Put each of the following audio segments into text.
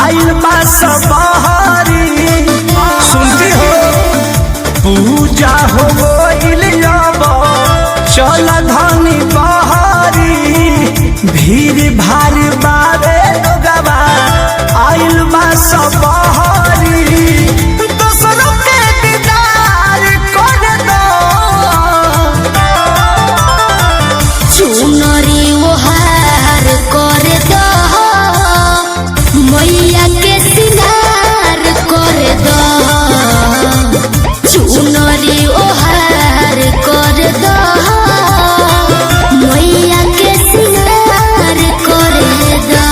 आइल बा सबहरी सुनती हो पूजा हो गइल अब चल धनी बहरी भीड़ भारी बारे लोगवा आइल बा सबहरी दोसरों के दीदार कर दो चुनरी ओहार कर दो मैया के सिंगार कर दो चुनरी ओहार कर दो मैया के सिंगार कर दो।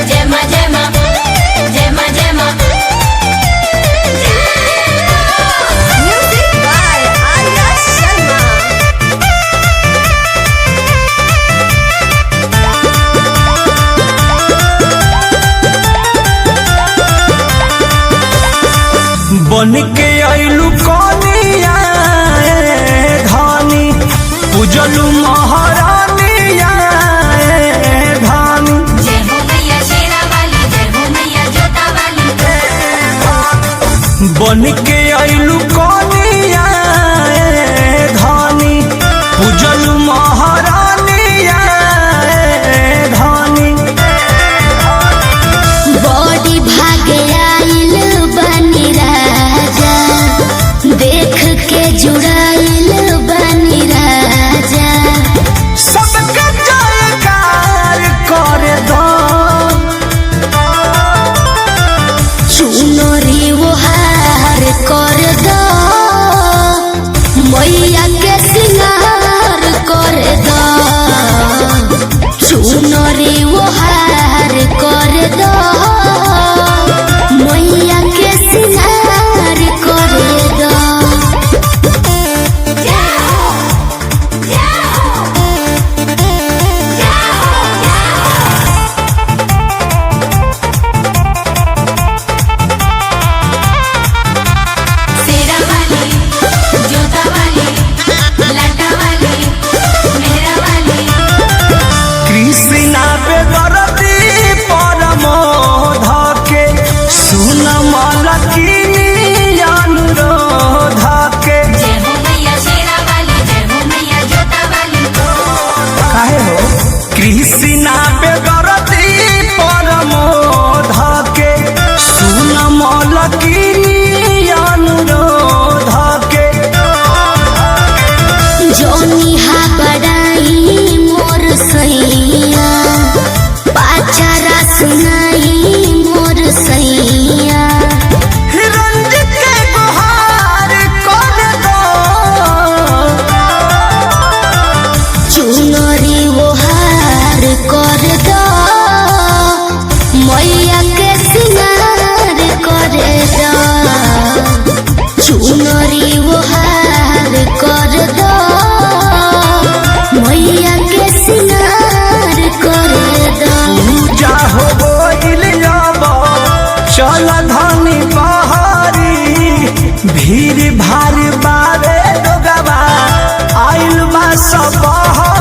जय मां जय मां जय मां जय मां। Music by Arya Sharma. बन के आइलू कनिया धानी पूजलू महारानिया धानी जय हो मैया शेरा वाली जय हो मैया जोता वाली। बन के आइलू कनिया धानी पूजलू महारानिया धानी बड़ी भागे आइल बनी राजा देख के जुड़ाइल बनी राजा सबके जयकार कर दो चुनरी ओहार कर दो मैया के सिंगार कर दो चुनरी ओहार कर दो मैया के सिंगार कर दो। शेरा वाली जोता वाली लाटा वाली मेहरा वाली। कृष्णा पे दरदी परमोध के सुन मलकिनी अनुरोध के जय हो मैया शेरा वाली जय हो मैया जोता वाली। काहे हो कृष्णा पे दरदी परमोध के सुन मलकिनी अनुरोध के जोनी हा बड़ाई मोर सैया पाचारा सुनाई मोर सैया रंजित के गुहार कर दो चुनरी ओहार कर दो मैया के सिंगार कर दो चुनरी ओहार कर दो मैया के सिंगार कर दो। पूजा हो गइल अब चल धनी बहरी भीड़ भारी बारे लोगवा आइल बा सबहरी।